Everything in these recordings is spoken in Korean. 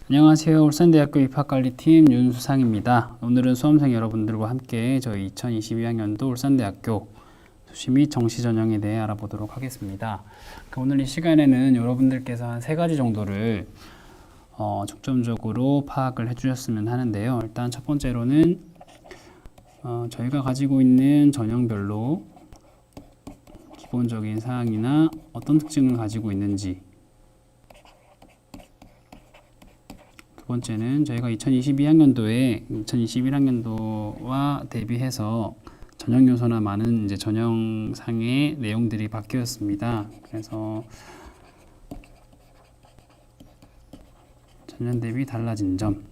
안녕하세요. 울산대학교 입학관리팀 윤수상입니다. 오늘은 수험생 여러분들과 함께 저희 2022학년도 울산대학교 수시 및 정시 전형에 대해 알아보도록 하겠습니다. 오늘 이 시간에는 여러분들께서 한 3가지 정도를 중점적으로 파악을 해주셨으면 하는데요. 일단 첫 번째로는 저희가 가지고 있는 전형별로 기본적인 사항이나 어떤 특징을 가지고 있는지, 두 번째는 저희가 2022학년도에 2021학년도와 대비해서 전형 요소나 많은 이제 전형상의 내용들이 바뀌었습니다. 그래서 전년 대비 달라진 점,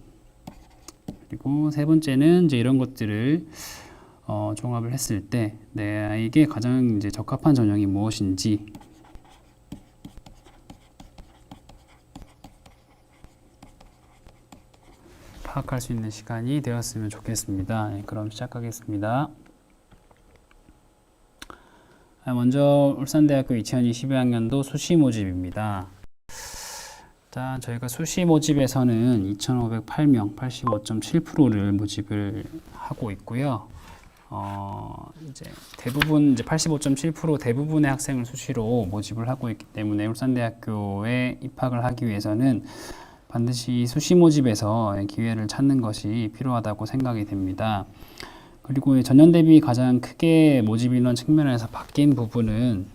그리고 세 번째는 이제 이런 것들을 종합을 했을 때 내 아이에게 가장 이제 적합한 전형이 무엇인지 파악할 수 있는 시간이 되었으면 좋겠습니다. 네, 그럼 시작하겠습니다. 먼저 울산대학교 2022학년도 수시 모집입니다. 일단 저희가 수시 모집에서는 2,508명, 85.7%를 모집을 하고 있고요. 이제 대부분 이제 85.7% 대부분의 학생을 수시로 모집을 하고 있기 때문에 울산대학교에 입학을 하기 위해서는 반드시 수시 모집에서 기회를 찾는 것이 필요하다고 생각이 됩니다. 그리고 전년 대비 가장 크게 모집 인원 측면에서 바뀐 부분은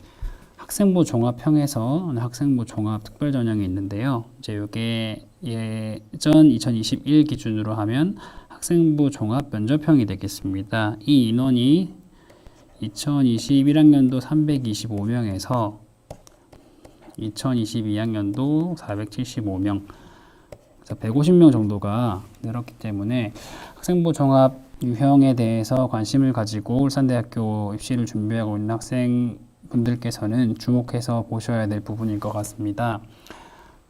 학생부 종합형에서 학생부 종합 특별 전형이 있는데요. 이제 이게 예전 2021 기준으로 하면 학생부 종합 면접형이 되겠습니다. 이 인원이 2021학년도 325명에서 2022학년도 475명, 150명 정도가 늘었기 때문에 학생부 종합 유형에 대해서 관심을 가지고 울산대학교 입시를 준비하고 있는 학생분들께서는 주목해서 보셔야 될 부분일 것 같습니다.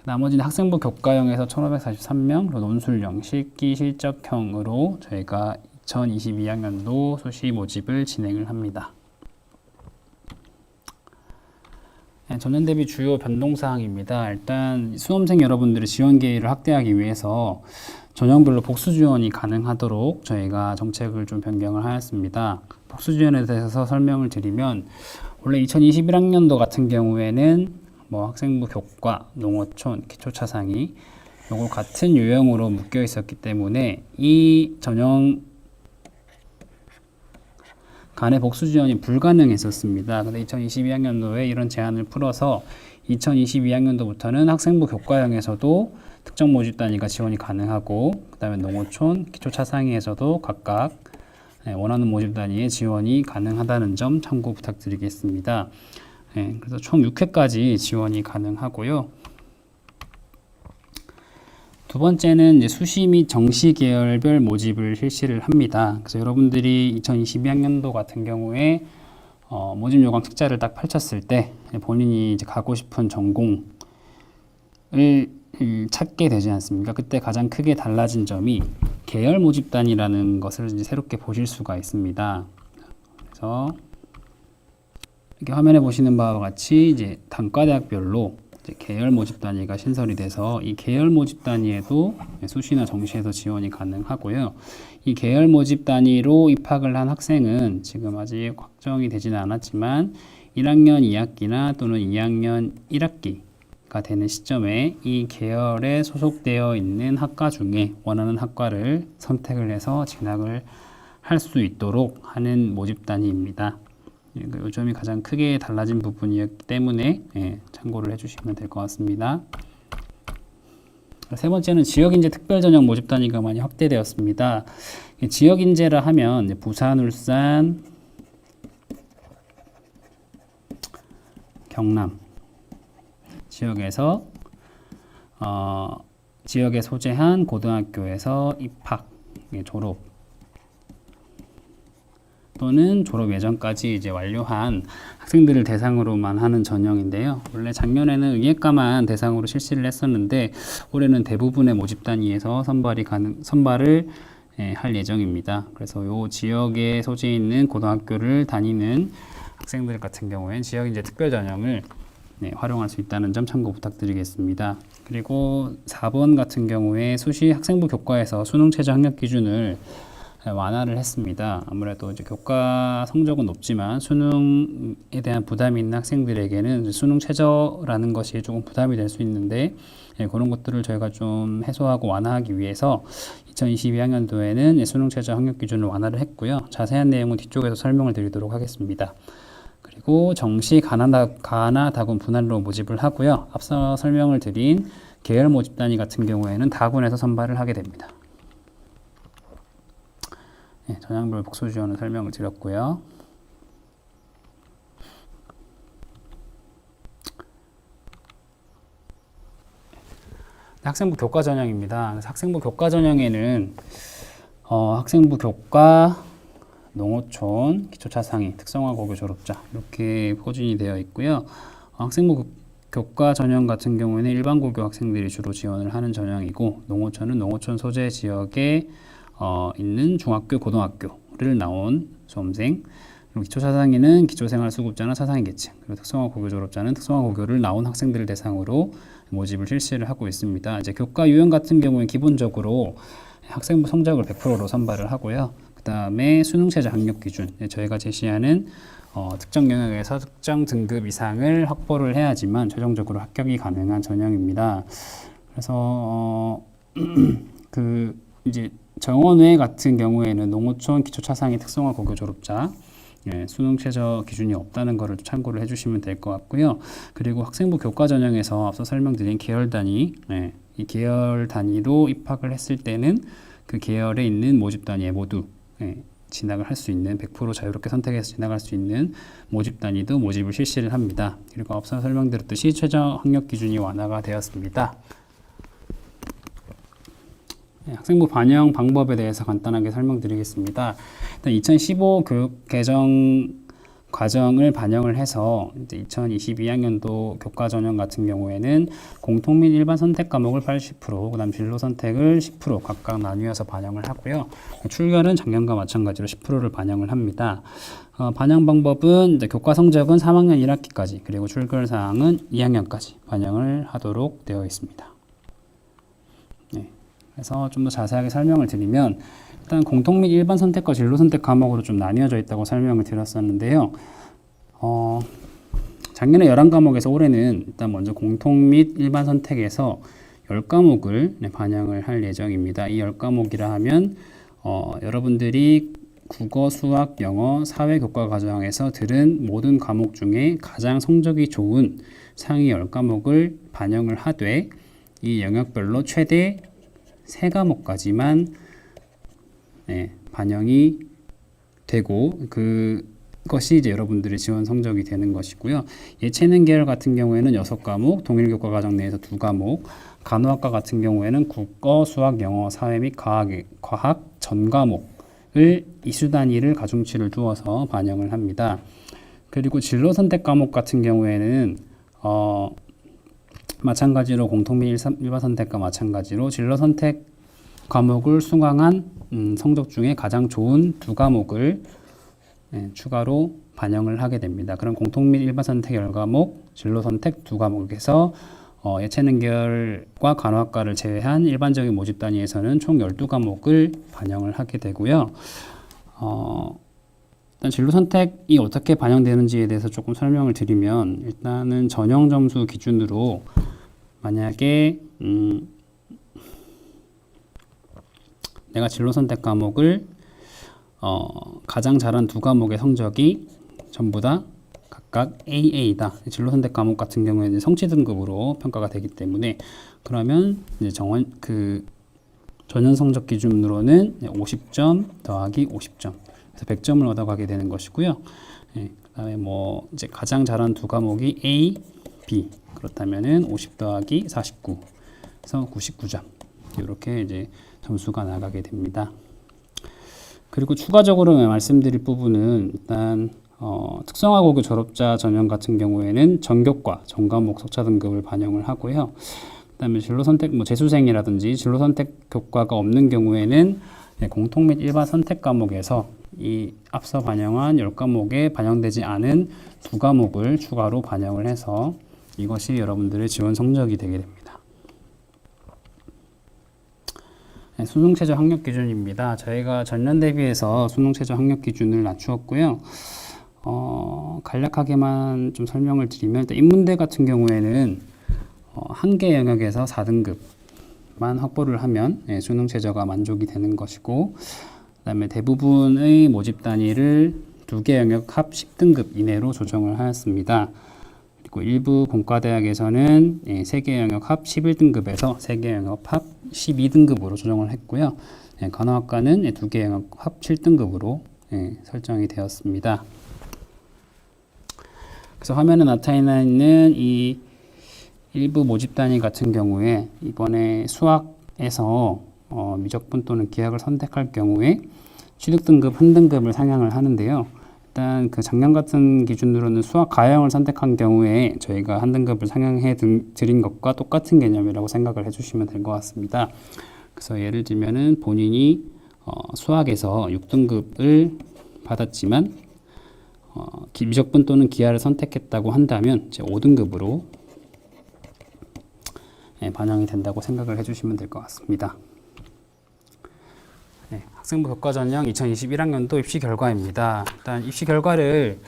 나머지는 학생부 교과형에서 1543명, 그리고 논술형, 실기 실적형으로 저희가 2022학년도 수시 모집을 진행을 합니다. 전년 대비 주요 변동사항입니다. 일단 수험생 여러분들의 지원 기회를 확대하기 위해서 전형별로 복수 지원이 가능하도록 저희가 정책을 좀 변경을 하였습니다. 복수 지원에 대해서 설명을 드리면, 원래 2021학년도 같은 경우에는 학생부 교과, 농어촌, 기초차상위 요거 같은 유형으로 묶여 있었기 때문에 이 전형 간의 복수 지원이 불가능했었습니다. 근데 2022학년도에 이런 제한을 풀어서 2022학년도부터는 학생부 교과형에서도 특정 모집 단위가 지원이 가능하고, 그 다음에 농어촌, 기초차상위에서도 각각 원하는 모집 단위의 지원이 가능하다는 점 참고 부탁드리겠습니다. 그래서 총 6회까지 지원이 가능하고요. 두 번째는 이제 수시 및 정시 계열별 모집을 실시를 합니다. 그래서 여러분들이 2022학년도 같은 경우에 모집 요강 특자를 딱 펼쳤을 때 본인이 이제 가고 싶은 전공을 찾게 되지 않습니까? 그때 가장 크게 달라진 점이 계열 모집단이라는 것을 이제 새롭게 보실 수가 있습니다. 그래서 이렇게 화면에 보시는 바와 같이 이제 단과대학별로 이제 계열 모집 단위가 신설이 돼서 이 계열 모집 단위에도 수시나 정시에서 지원이 가능하고요. 이 계열 모집 단위로 입학을 한 학생은 지금 아직 확정이 되지는 않았지만 1학년 2학기나 또는 2학년 1학기가 되는 시점에 이 계열에 소속되어 있는 학과 중에 원하는 학과를 선택을 해서 진학을 할 수 있도록 하는 모집 단위입니다. 이 점이 가장 크게 달라진 부분이었기 때문에 참고를 해주시면 될 것 같습니다. 세 번째는 지역인재 특별전형 모집 단위가 많이 확대되었습니다. 지역인재라 하면 부산, 울산, 경남 지역에서 지역에 소재한 고등학교에서 입학, 졸업 또는 졸업 예정까지 이제 완료한 학생들을 대상으로만 하는 전형인데요. 원래 작년에는 의예과만 대상으로 실시를 했었는데 올해는 대부분의 모집 단위에서 선발을 할 예정입니다. 그래서 이 지역에 소재 있는 고등학교를 다니는 학생들 같은 경우에는 지역인재 특별 전형을 네, 활용할 수 있다는 점 참고 부탁드리겠습니다. 그리고 4번 같은 경우에 수시 학생부 교과에서 수능 최저 학력 기준을 완화를 했습니다. 아무래도 이제 교과 성적은 높지만 수능에 대한 부담이 있는 학생들에게는 수능 최저라는 것이 조금 부담이 될 수 있는데, 그런 것들을 저희가 좀 해소하고 완화하기 위해서 2022학년도에는 수능 최저 학력 기준을 완화를 했고요. 자세한 내용은 뒤쪽에서 설명을 드리도록 하겠습니다. 그리고 정시 가나 다군 분할로 모집을 하고요. 앞서 설명을 드린 계열 모집 단위 같은 경우에는 다군에서 선발을 하게 됩니다. 네, 전형별 복수 지원은 설명을 드렸고요. 학생부 교과 전형입니다. 그래서 학생부 교과 전형에는 학생부 교과, 농어촌, 기초차상위, 특성화 고교 졸업자 이렇게 포진이 되어 있고요. 학생부 교과 전형 같은 경우에는 일반 고교 학생들이 주로 지원을 하는 전형이고, 농어촌은 농어촌 소재 지역에 있는 중학교, 고등학교를 나온 수험생, 그리고 기초차상위는 기초생활수급자나 차상위 계층, 그리고 특성화 고교 졸업자는 특성화 고교를 나온 학생들을 대상으로 모집을 실시를 하고 있습니다. 이제 교과 유형 같은 경우에 기본적으로 학생부 성적을 100%로 선발을 하고요. 그 다음에 수능 최저 학력 기준, 저희가 제시하는 특정 영역에서 특정 등급 이상을 확보를 해야지만 최종적으로 합격이 가능한 전형입니다. 그래서 이제 정원외 같은 경우에는 농어촌 기초차상위 특성화 고교 졸업자, 수능 최저 기준이 없다는 것을 참고를 해주시면 될 것 같고요. 그리고 학생부 교과 전형에서 앞서 설명드린 계열 단위, 이 계열 단위로 입학을 했을 때는 그 계열에 있는 모집 단위에 모두 진학을 할 수 있는 100% 자유롭게 선택해서 진학할 수 있는 모집 단위도 모집을 실시를 합니다. 그리고 앞서 설명드렸듯이 최저 학력 기준이 완화가 되었습니다. 학생부 반영 방법에 대해서 간단하게 설명드리겠습니다. 일단 2015 교육 개정 과정을 반영을 해서 이제 2022학년도 교과 전형 같은 경우에는 공통 및 일반 선택 과목을 80%, 그다음 진로 선택을 10% 각각 나뉘어서 반영을 하고요. 출결은 작년과 마찬가지로 10%를 반영을 합니다. 반영 방법은 이제 교과 성적은 3학년 1학기까지, 그리고 출결 사항은 2학년까지 반영을 하도록 되어 있습니다. 그래서 좀 더 자세하게 설명을 드리면, 일단 공통 및 일반 선택과 진로 선택 과목으로 좀 나뉘어져 있다고 설명을 드렸었는데요. 작년에 11과목에서 올해는 일단 먼저 공통 및 일반 선택에서 10과목을 반영을 할 예정입니다. 이 10과목이라 하면 여러분들이 국어, 수학, 영어, 사회 교과 과정에서 들은 모든 과목 중에 가장 성적이 좋은 상위 10과목을 반영을 하되, 이 영역별로 최대 3과목까지만 반영이 되고, 그것이 이제 여러분들의 지원 성적이 되는 것이고요. 예체능 계열 같은 경우에는 6과목, 동일교과 과정 내에서 2과목, 간호학과 같은 경우에는 국어, 수학, 영어, 사회 및 과학 전 과목을 이수 단위를 가중치를 두어서 반영을 합니다. 그리고 진로 선택 과목 같은 경우에는 마찬가지로 공통 및 일반 선택과 마찬가지로 진로 선택 과목을 수강한 성적 중에 가장 좋은 2과목을 추가로 반영을 하게 됩니다. 그럼 공통 및 일반 선택 10과목, 진로 선택 2과목에서 예체능 계열과 간호학과를 제외한 일반적인 모집 단위에서는 총 12과목을 반영을 하게 되고요. 일단 진로 선택이 어떻게 반영되는지에 대해서 조금 설명을 드리면, 일단은 전형 점수 기준으로 만약에 내가 진로 선택 과목을 가장 잘한 2과목의 성적이 전부 다 각각 AA다. 진로 선택 과목 같은 경우에는 성취 등급으로 평가가 되기 때문에, 그러면 이제 전형 성적 기준으로는 50점 더하기 50점, 그래서 100점을 얻어가게 되는 것이고요. 그다음에 이제 가장 잘한 2과목이 A, B, 그렇다면은 50 더하기 49, 그래서 99점, 이렇게 이제 점수가 나가게 됩니다. 그리고 추가적으로 말씀드릴 부분은, 일단 특성화 고교 졸업자 전형 같은 경우에는 전교과, 전과목 석차 등급을 반영을 하고요. 그다음에 진로 선택 재수생이라든지 진로 선택 교과가 없는 경우에는 공통 및 일반 선택 과목에서 이 앞서 반영한 10과목에 반영되지 않은 2과목을 추가로 반영을 해서 이것이 여러분들의 지원 성적이 되게 됩니다. 네, 수능 최저 학력 기준입니다. 저희가 전년 대비해서 수능 최저 학력 기준을 낮추었고요. 간략하게만 좀 설명을 드리면, 일단 인문대 같은 경우에는 한 개 영역에서 4등급만 확보를 하면 수능 최저가 만족이 되는 것이고, 그 다음에 대부분의 모집 단위를 2개 영역 합 10등급 이내로 조정을 하였습니다. 그리고 일부 본과대학에서는 3개 영역 합 11등급에서 3개 영역 합 12등급으로 조정을 했고요. 간호학과는 2개 영역 합 7등급으로 설정이 되었습니다. 그래서 화면에 나타나 있는 이 일부 모집 단위 같은 경우에 이번에 수학에서 미적분 또는 기하를 선택할 경우에 취득등급 1등급을 상향을 하는데요. 일단 그 작년 같은 기준으로는 수학 가형을 선택한 경우에 저희가 1등급을 상향해 드린 것과 똑같은 개념이라고 생각을 해주시면 될 것 같습니다. 그래서 예를 들면은 본인이 수학에서 6등급을 받았지만 미적분 또는 기하를 선택했다고 한다면 이제 5등급으로 반영이 된다고 생각을 해주시면 될 것 같습니다. 학생부 교과 전형 2021학년도 입시 결과입니다. 일단 입시 결과를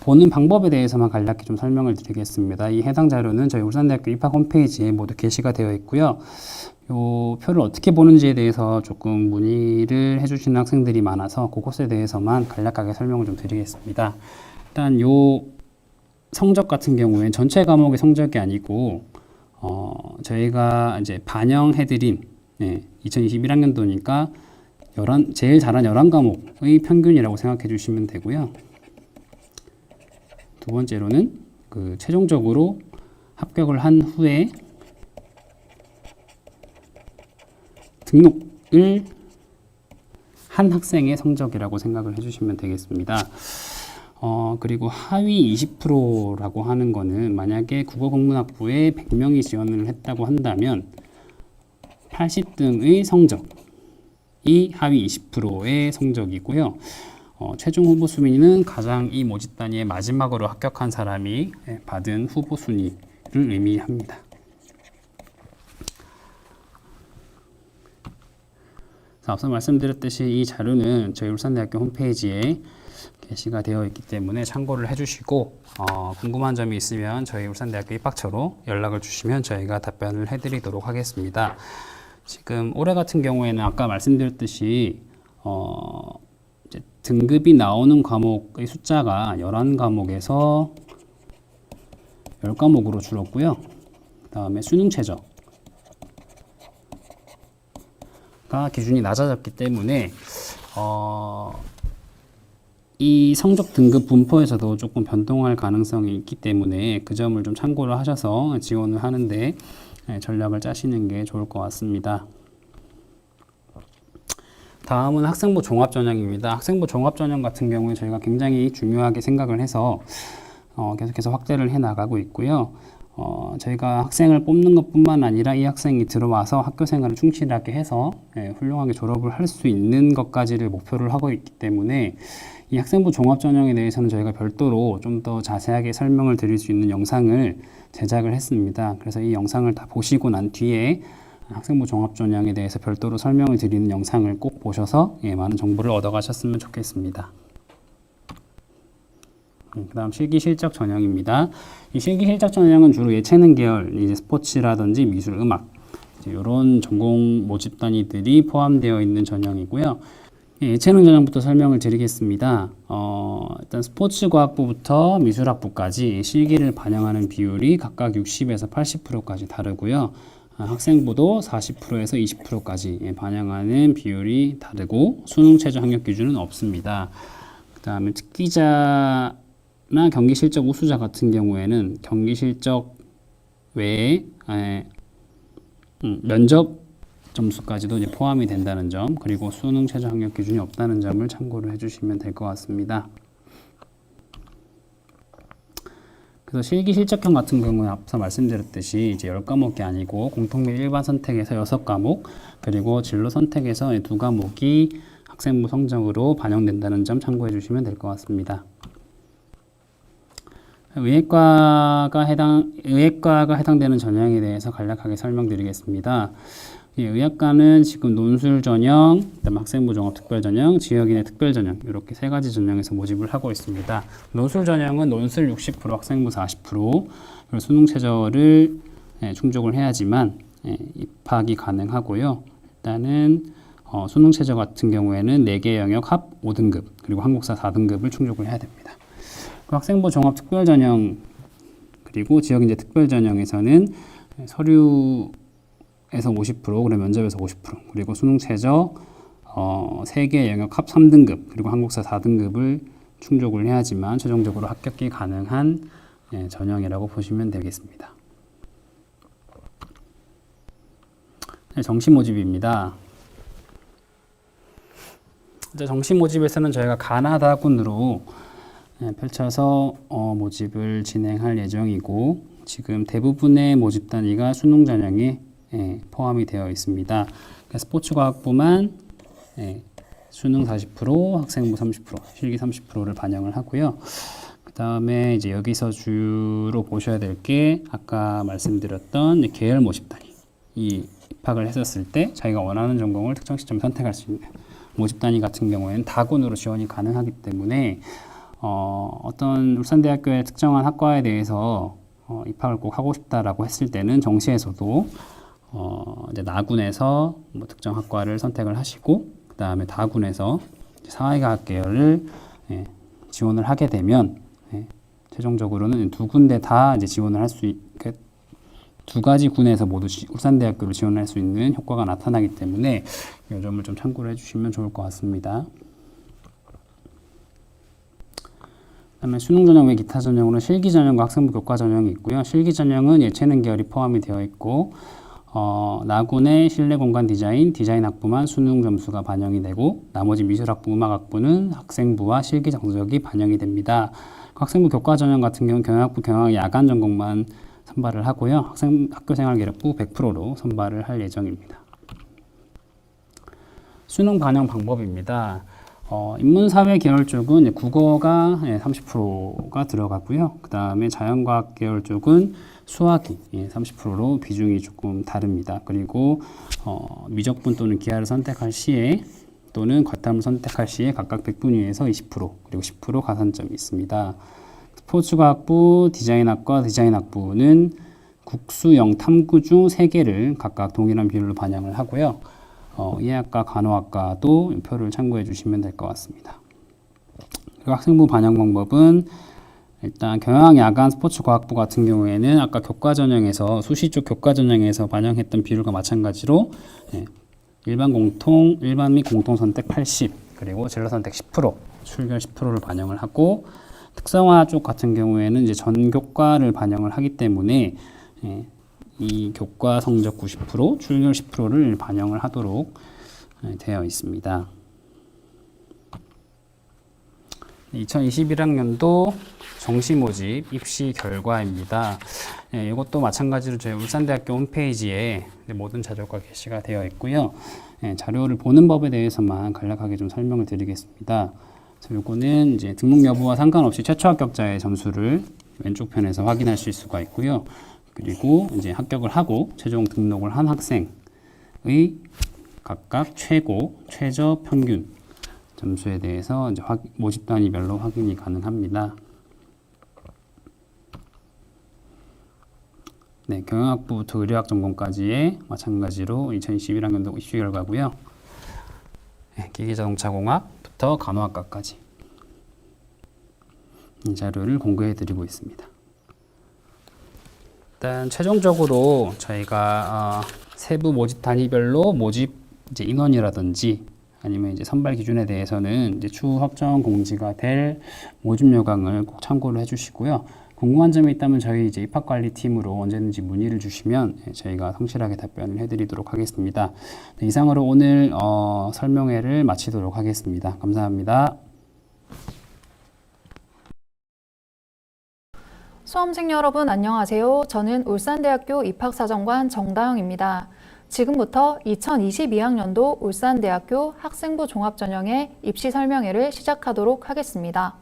보는 방법에 대해서만 간략히 좀 설명을 드리겠습니다. 이 해당 자료는 저희 울산대학교 입학 홈페이지에 모두 게시가 되어 있고요. 요 표를 어떻게 보는지에 대해서 조금 문의를 해주시는 학생들이 많아서 그것에 대해서만 간략하게 설명을 좀 드리겠습니다. 일단 요 성적 같은 경우에는 전체 과목의 성적이 아니고 저희가 이제 반영해드린 2021학년도니까 제일 잘한 11과목의 평균이라고 생각해 주시면 되고요. 두 번째로는 그 최종적으로 합격을 한 후에 등록을 한 학생의 성적이라고 생각을 해주시면 되겠습니다. 그리고 하위 20%라고 하는 거는 만약에 국어국문학부에 100명이 지원을 했다고 한다면 80등의 성적이 하위 20%의 성적이고요. 최종 후보 순위는 가장 이 모집 단위의 마지막으로 합격한 사람이 받은 후보 순위를 의미합니다. 앞서 말씀드렸듯이 이 자료는 저희 울산대학교 홈페이지에 게시가 되어 있기 때문에 참고를 해주시고 궁금한 점이 있으면 저희 울산대학교 입학처로 연락을 주시면 저희가 답변을 해드리도록 하겠습니다. 지금 올해 같은 경우에는 아까 말씀드렸듯이 이제 등급이 나오는 과목의 숫자가 11과목에서 10과목으로 줄었고요. 그 다음에 수능 최저가 기준이 낮아졌기 때문에 이 성적 등급 분포에서도 조금 변동할 가능성이 있기 때문에 그 점을 좀 참고를 하셔서 지원을 하는데 전략을 짜시는 게 좋을 것 같습니다. 다음은 학생부 종합전형입니다. 학생부 종합전형 같은 경우에 저희가 굉장히 중요하게 생각을 해서 계속해서 확대를 해 나가고 있고요. 저희가 학생을 뽑는 것뿐만 아니라 이 학생이 들어와서 학교 생활을 충실하게 해서 훌륭하게 졸업을 할 수 있는 것까지를 목표를 하고 있기 때문에 이 학생부 종합전형에 대해서는 저희가 별도로 좀 더 자세하게 설명을 드릴 수 있는 영상을 제작을 했습니다. 그래서 이 영상을 다 보시고 난 뒤에 학생부 종합전형에 대해서 별도로 설명을 드리는 영상을 꼭 보셔서 많은 정보를 얻어가셨으면 좋겠습니다. 그 다음 실기실적 전형입니다. 이 실기실적 전형은 주로 예체능 계열, 이제 스포츠라든지 미술, 음악 이런 전공 모집 단위들이 포함되어 있는 전형이고요. 예체능 전형부터 설명을 드리겠습니다. 일단 스포츠과학부부터 미술학부까지 실기를 반영하는 비율이 각각 60에서 80%까지 다르고요. 학생부도 40%에서 20%까지 반영하는 비율이 다르고 수능 최저 학력 기준은 없습니다. 그 다음에 특기자나 경기 실적 우수자 같은 경우에는 경기 실적 외에 면접 점수까지도 이제 포함이 된다는 점, 그리고 수능 최저 학력 기준이 없다는 점을 참고를 해주시면 될 것 같습니다. 그래서 실기 실적형 같은 경우에 앞서 말씀드렸듯이 이제 10과목이 아니고 공통 및 일반 선택에서 6과목, 그리고 진로 선택에서 2과목이 학생부 성적으로 반영된다는 점 참고해 주시면 될 것 같습니다. 의예과가 해당되는 전형에 대해서 간략하게 설명드리겠습니다. 의학과는 지금 논술 전형, 그다음 학생부 종합 특별 전형, 지역인의 특별 전형 이렇게 세 가지 전형에서 모집을 하고 있습니다. 논술 전형은 논술 60%, 학생부 40%, 그리고 수능 최저를 충족을 해야지만 입학이 가능하고요. 일단은 수능 최저 같은 경우에는 4개 영역 합 5등급, 그리고 한국사 4등급을 충족을 해야 됩니다. 학생부 종합 특별 전형 그리고 지역인재 특별 전형에서는 서류에서 50%, 그리고 면접에서 50%, 그리고 수능 최저 3개 영역 합 3등급, 그리고 한국사 4등급을 충족을 해야지만 최종적으로 합격이 가능한 전형이라고 보시면 되겠습니다. 정시 모집입니다. 정시 모집에서는 저희가 가나다군으로 펼쳐서 모집을 진행할 예정이고, 지금 대부분의 모집 단위가 수능 전형에 포함이 되어 있습니다. 스포츠과학부만 수능 40%, 학생부 30%, 실기 30%를 반영을 하고요. 그 다음에 이제 여기서 주로 보셔야 될 게 아까 말씀드렸던 계열 모집 단위. 이 입학을 했었을 때 자기가 원하는 전공을 특정 시점에 선택할 수 있는 모집 단위 같은 경우에는 다군으로 지원이 가능하기 때문에 어떤 울산대학교의 특정한 학과에 대해서 입학을 꼭 하고 싶다라고 했을 때는 정시에서도 이제 나군에서 뭐 특정 학과를 선택을 하시고, 그 다음에 다군에서 사회과학 계열을 지원을 하게 되면 최종적으로는 두 군데 다 이제 지원을 할 수 있게, 두 가지 군에서 모두 울산대학교로 지원할 수 있는 효과가 나타나기 때문에 이 점을 좀 참고를 해주시면 좋을 것 같습니다. 그다음에 수능 전형 외 기타 전형으로 실기 전형과 학생부 교과 전형이 있고요. 실기 전형은 예체능 계열이 포함이 되어 있고, 나군의 실내 공간 디자인 학부만 수능 점수가 반영이 되고, 나머지 미술학부, 음악학부는 학생부와 실기 성적이 반영이 됩니다. 학생부 교과 전형 같은 경우는 경영학부, 경영학 야간 전공만 선발을 하고요. 학교생활계력부 100%로 선발을 할 예정입니다. 수능 반영 방법입니다. 인문사회 계열 쪽은 국어가 30%가 들어가고요. 그 다음에 자연과학 계열 쪽은 수학이 30%로 비중이 조금 다릅니다. 그리고 미적분 또는 기하를 선택할 시에 또는 과탐을 선택할 시에 각각 100분위에서 20%, 그리고 10% 가산점이 있습니다. 스포츠과학부, 디자인학부는 국수, 영, 탐구 중 3개를 각각 동일한 비율로 반영을 하고요. 의학과, 간호학과도 표를 참고해 주시면 될 것 같습니다. 그리고 학생부 반영 방법은 일단 경영, 야간, 스포츠과학부 같은 경우에는 아까 교과 전형에서 수시 쪽 교과 전형에서 반영했던 비율과 마찬가지로 일반 및 공통 선택 80, 그리고 진로 선택 10%, 출결 10%를 반영을 하고, 특성화 쪽 같은 경우에는 이제 전교과를 반영을 하기 때문에 이 교과 성적 90%, 출결 10%를 반영을 하도록 되어 있습니다. 2021학년도 정시 모집 입시 결과입니다. 이것도 마찬가지로 저희 울산대학교 홈페이지에 모든 자료가 게시가 되어 있고요. 자료를 보는 법에 대해서만 간략하게 좀 설명을 드리겠습니다. 요거는 이제 등록 여부와 상관없이 최초 합격자의 점수를 왼쪽 편에서 확인할 수가 있고요. 그리고 이제 합격을 하고 최종 등록을 한 학생의 각각 최고, 최저, 평균 점수에 대해서 이제 모집 단위별로 확인이 가능합니다. 네, 경영학부부터 의료학 전공까지의 마찬가지로 2021학년도 입시 결과고요. 기계자동차공학부터 간호학과까지 이 자료를 공개해 드리고 있습니다. 일단 최종적으로 저희가 세부 모집 단위별로 모집 이제 인원이라든지 아니면 이제 선발 기준에 대해서는 이제 추후 확정 공지가 될 모집 요강을 꼭 참고를 해주시고요. 궁금한 점이 있다면 저희 이제 입학관리팀으로 언제든지 문의를 주시면 저희가 성실하게 답변을 해드리도록 하겠습니다. 네, 이상으로 오늘 설명회를 마치도록 하겠습니다. 감사합니다. 수험생 여러분 안녕하세요. 저는 울산대학교 입학사정관 정다영입니다. 지금부터 2022학년도 울산대학교 학생부 종합전형의 입시 설명회를 시작하도록 하겠습니다.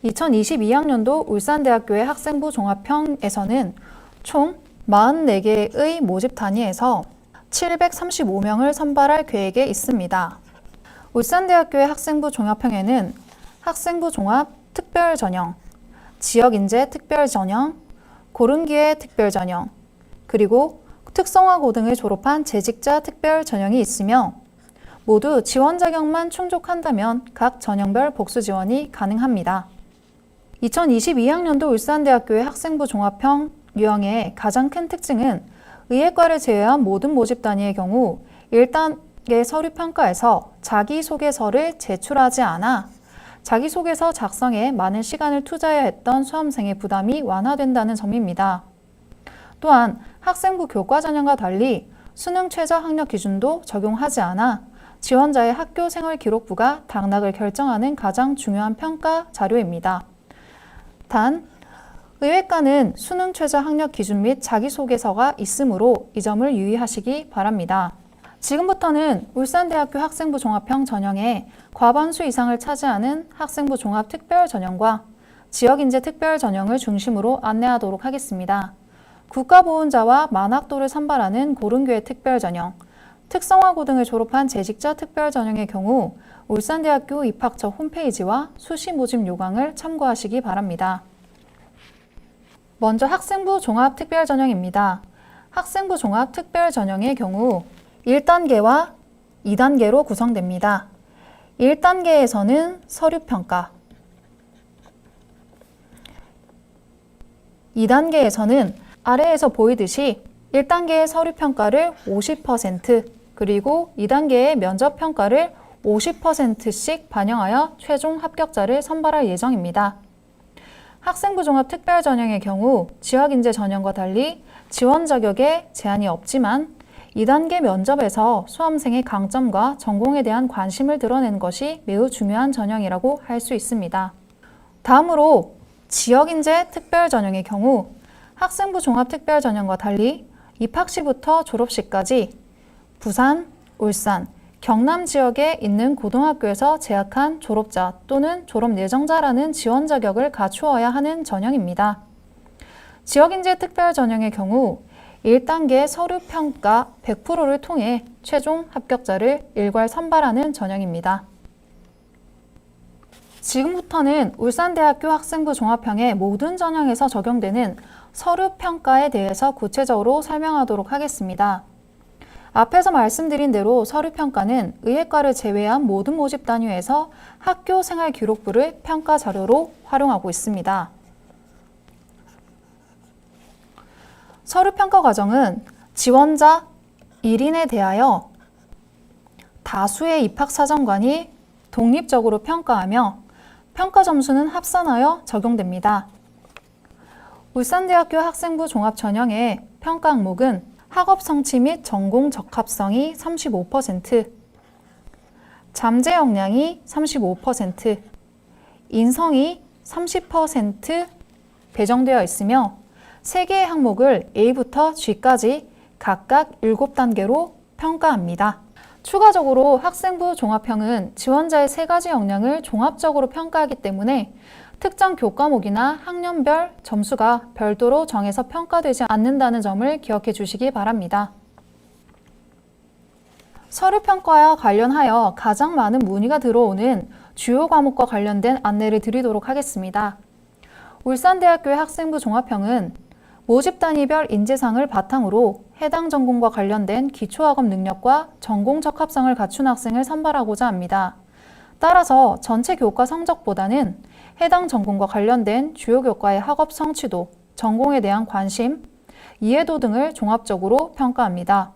2022학년도 울산대학교의 학생부 종합형에서는 총 44개의 모집 단위에서 735명을 선발할 계획에 있습니다. 울산대학교의 학생부 종합형에는 학생부 종합 특별 전형, 지역인재 특별 전형, 고른기회 특별 전형, 그리고 특성화 고등을 졸업한 재직자 특별 전형이 있으며 모두 지원 자격만 충족한다면 각 전형별 복수 지원이 가능합니다. 2022학년도 울산대학교의 학생부 종합형 유형의 가장 큰 특징은 의예과를 제외한 모든 모집 단위의 경우 1단계 서류평가에서 자기소개서를 제출하지 않아 자기소개서 작성에 많은 시간을 투자해야 했던 수험생의 부담이 완화된다는 점입니다. 또한 학생부 교과 전형과 달리 수능 최저 학력 기준도 적용하지 않아 지원자의 학교 생활 기록부가 당락을 결정하는 가장 중요한 평가 자료입니다. 단, 의예과는 수능 최저 학력 기준 및 자기소개서가 있으므로 이 점을 유의하시기 바랍니다. 지금부터는 울산대학교 학생부 종합형 전형에 과반수 이상을 차지하는 학생부 종합 특별 전형과 지역인재 특별 전형을 중심으로 안내하도록 하겠습니다. 국가보훈자와 만학도를 선발하는 고른교회 특별 전형, 특성화고 등을 졸업한 재직자 특별 전형의 경우 울산대학교 입학처 홈페이지와 수시 모집 요강을 참고하시기 바랍니다. 먼저 학생부 종합 특별 전형입니다. 학생부 종합 특별 전형의 경우 1단계와 2단계로 구성됩니다. 1단계에서는 서류평가, 2단계에서는 아래에서 보이듯이 1단계의 서류평가를 50% 그리고 2단계의 면접평가를 50%씩 반영하여 최종 합격자를 선발할 예정입니다. 학생부 종합 특별 전형의 경우 지역인재 전형과 달리 지원 자격에 제한이 없지만 2단계 면접에서 수험생의 강점과 전공에 대한 관심을 드러내는 것이 매우 중요한 전형이라고 할 수 있습니다. 다음으로 지역인재 특별 전형의 경우 학생부 종합 특별 전형과 달리 입학 시부터 졸업 시까지 부산, 울산, 경남 지역에 있는 고등학교에서 재학한 졸업자 또는 졸업 예정자라는 지원 자격을 갖추어야 하는 전형입니다. 지역인재 특별 전형의 경우 1단계 서류평가 100%를 통해 최종 합격자를 일괄 선발하는 전형입니다. 지금부터는 울산대학교 학생부 종합형의 모든 전형에서 적용되는 서류평가에 대해서 구체적으로 설명하도록 하겠습니다. 앞에서 말씀드린 대로 서류평가는 의예과를 제외한 모든 모집 단위에서 학교 생활 기록부를 평가 자료로 활용하고 있습니다. 서류평가 과정은 지원자 1인에 대하여 다수의 입학사정관이 독립적으로 평가하며 평가 점수는 합산하여 적용됩니다. 울산대학교 학생부 종합 전형의 평가 항목은 학업 성취 및 전공 적합성이 35%, 잠재 역량이 35%, 인성이 30% 배정되어 있으며 3개의 항목을 A부터 G까지 각각 7단계로 평가합니다. 추가적으로 학생부 종합형은 지원자의 3가지 역량을 종합적으로 평가하기 때문에 특정 교과목이나 학년별 점수가 별도로 정해서 평가되지 않는다는 점을 기억해 주시기 바랍니다. 서류평가와 관련하여 가장 많은 문의가 들어오는 주요 과목과 관련된 안내를 드리도록 하겠습니다. 울산대학교의 학생부 종합형은 모집 단위별 인재상을 바탕으로 해당 전공과 관련된 기초학업 능력과 전공 적합성을 갖춘 학생을 선발하고자 합니다. 따라서 전체 교과 성적보다는 해당 전공과 관련된 주요 교과의 학업 성취도, 전공에 대한 관심, 이해도 등을 종합적으로 평가합니다.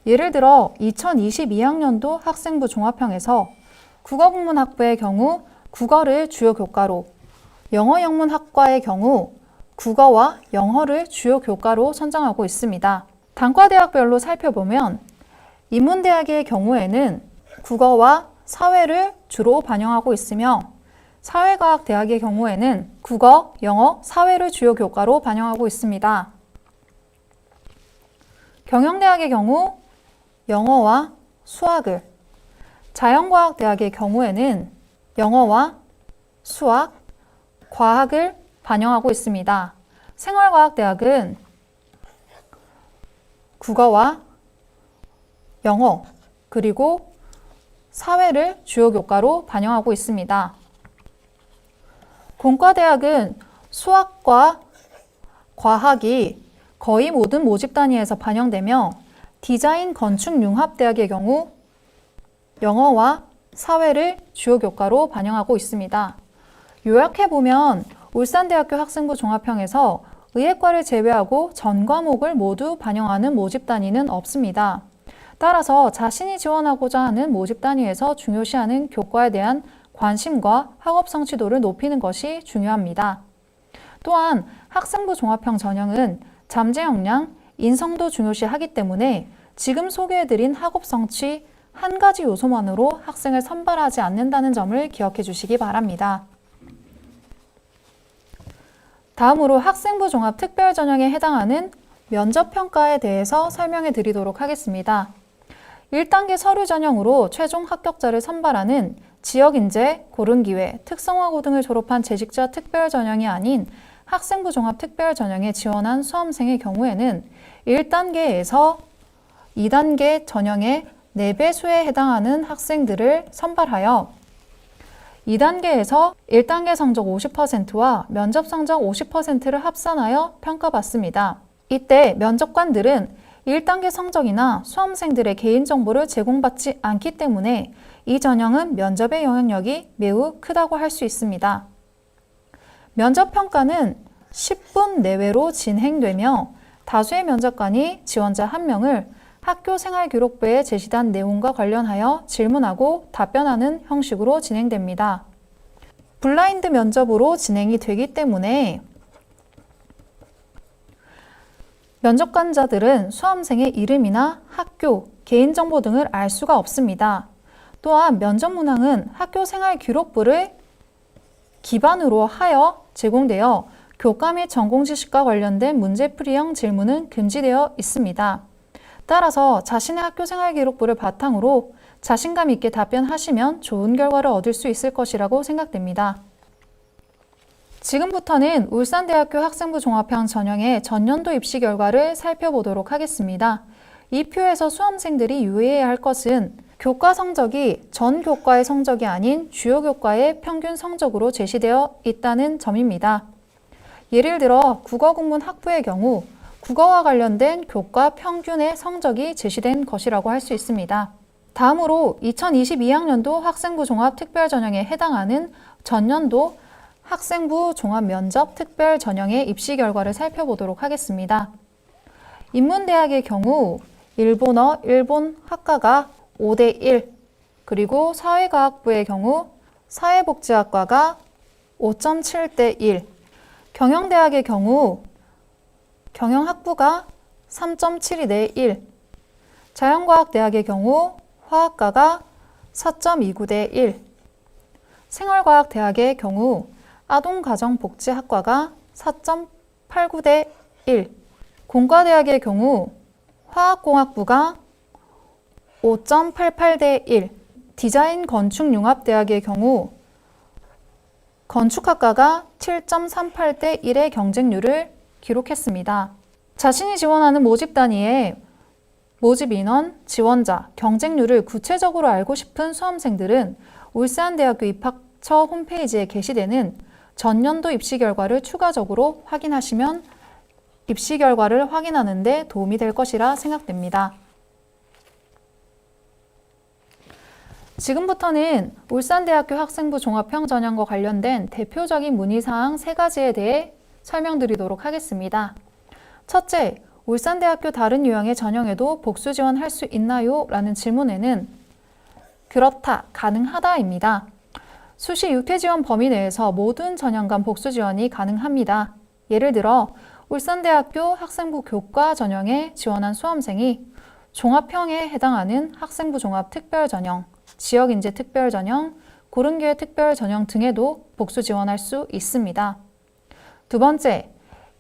예를 들어 2022학년도 학생부 종합형에서 국어국문학부의 경우 국어를 주요 교과로, 영어영문학과의 경우 국어와 영어를 주요 교과로 선정하고 있습니다. 단과대학별로 살펴보면 인문대학의 경우에는 국어와 사회를 주로 반영하고 있으며 사회과학대학의 경우에는 국어, 영어, 사회를 주요 교과로 반영하고 있습니다. 경영대학의 경우 영어와 수학을, 자연과학대학의 경우에는 영어와 수학, 과학을 반영하고 있습니다. 생활과학대학은 국어와 영어 그리고 사회를 주요 교과로 반영하고 있습니다. 공과대학은 수학과 과학이 거의 모든 모집 단위에서 반영되며 디자인 건축 융합대학의 경우 영어와 사회를 주요 교과로 반영하고 있습니다. 요약해보면 울산대학교 학생부 종합형에서 의예과를 제외하고 전 과목을 모두 반영하는 모집 단위는 없습니다. 따라서 자신이 지원하고자 하는 모집 단위에서 중요시하는 교과에 대한 관심과 학업 성취도를 높이는 것이 중요합니다. 또한 학생부 종합형 전형은 잠재 역량, 인성도 중요시하기 때문에 지금 소개해드린 학업 성취 한 가지 요소만으로 학생을 선발하지 않는다는 점을 기억해 주시기 바랍니다. 다음으로 학생부 종합 특별 전형에 해당하는 면접평가에 대해서 설명해 드리도록 하겠습니다. 1단계 서류 전형으로 최종 합격자를 선발하는 지역인재, 고른기회, 특성화고 등을 졸업한 재직자 특별 전형이 아닌 학생부 종합 특별 전형에 지원한 수험생의 경우에는 1단계에서 2단계 전형의 4배수에 해당하는 학생들을 선발하여 2단계에서 1단계 성적 50%와 면접 성적 50%를 합산하여 평가받습니다. 이때 면접관들은 1단계 성적이나 수험생들의 개인정보를 제공받지 않기 때문에 이 전형은 면접의 영향력이 매우 크다고 할 수 있습니다. 면접평가는 10분 내외로 진행되며 다수의 면접관이 지원자 1명을 학교생활기록부에 제시된 내용과 관련하여 질문하고 답변하는 형식으로 진행됩니다. 블라인드 면접으로 진행이 되기 때문에 면접관자들은 수험생의 이름이나 학교, 개인정보 등을 알 수가 없습니다. 또한 면접 문항은 학교생활기록부를 기반으로 하여 제공되어 교과 및 전공 지식과 관련된 문제풀이형 질문은 금지되어 있습니다. 따라서 자신의 학교생활기록부를 바탕으로 자신감 있게 답변하시면 좋은 결과를 얻을 수 있을 것이라고 생각됩니다. 지금부터는 울산대학교 학생부 종합형 전형의 전년도 입시 결과를 살펴보도록 하겠습니다. 이 표에서 수험생들이 유의해야 할 것은 교과 성적이 전 교과의 성적이 아닌 주요 교과의 평균 성적으로 제시되어 있다는 점입니다. 예를 들어 국어 국문 학부의 경우 국어와 관련된 교과 평균의 성적이 제시된 것이라고 할 수 있습니다. 다음으로 2022학년도 학생부 종합 특별 전형에 해당하는 전년도 학생부 종합 면접 특별 전형의 입시 결과를 살펴보도록 하겠습니다. 인문대학의 경우 일본어, 일본 학과가 5대1, 그리고 사회과학부의 경우 사회복지학과가 5.7대1, 경영대학의 경우 경영학부가 3.72대1, 자연과학대학의 경우 화학과가 4.29대1, 생활과학대학의 경우 아동가정복지학과가 4.89대1, 공과대학의 경우 화학공학부가 5.88대1, 디자인건축융합대학의 경우 건축학과가 7.38대1의 경쟁률을 기록했습니다. 자신이 지원하는 모집 단위의 모집 인원, 지원자, 경쟁률을 구체적으로 알고 싶은 수험생들은 울산대학교 입학처 홈페이지에 게시되는 전년도 입시 결과를 추가적으로 확인하시면 입시 결과를 확인하는 데 도움이 될 것이라 생각됩니다. 지금부터는 울산대학교 학생부 종합형 전형과 관련된 대표적인 문의사항 3가지에 대해 설명드리도록 하겠습니다. 첫째, 울산대학교 다른 유형의 전형에도 복수 지원할 수 있나요? 라는 질문에는 그렇다, 가능하다입니다. 수시 6회 지원 범위 내에서 모든 전형 간 복수 지원이 가능합니다. 예를 들어 울산대학교 학생부 교과 전형에 지원한 수험생이 종합형에 해당하는 학생부 종합 특별 전형, 지역인재 특별 전형, 고른기회 특별 전형 등에도 복수 지원할 수 있습니다. 두 번째,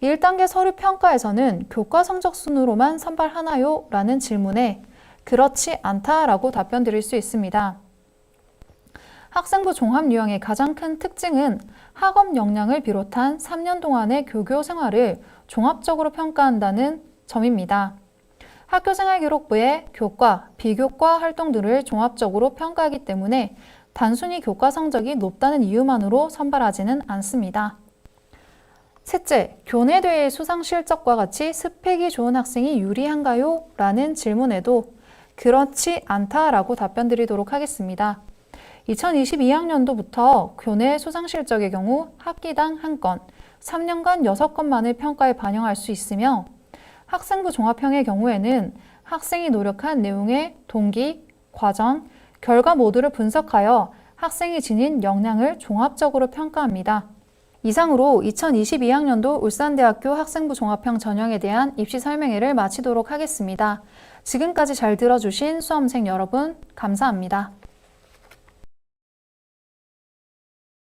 1단계 서류 평가에서는 교과 성적 순으로만 선발하나요? 라는 질문에 그렇지 않다라고 답변 드릴 수 있습니다. 학생부 종합 유형의 가장 큰 특징은 학업 역량을 비롯한 3년 동안의 교교 생활을 종합적으로 평가한다는 점입니다. 학교생활기록부에 교과, 비교과 활동들을 종합적으로 평가하기 때문에 단순히 교과 성적이 높다는 이유만으로 선발하지는 않습니다. 셋째, 교내대회 수상 실적과 같이 스펙이 좋은 학생이 유리한가요? 라는 질문에도 그렇지 않다라고 답변 드리도록 하겠습니다. 2022학년도부터 교내 수상 실적의 경우 학기당 1건, 3년간 6건만을 평가에 반영할 수 있으며 학생부 종합형의 경우에는 학생이 노력한 내용의 동기, 과정, 결과 모두를 분석하여 학생이 지닌 역량을 종합적으로 평가합니다. 이상으로 2022학년도 울산대학교 학생부 종합형 전형에 대한 입시 설명회를 마치도록 하겠습니다. 지금까지 잘 들어주신 수험생 여러분, 감사합니다.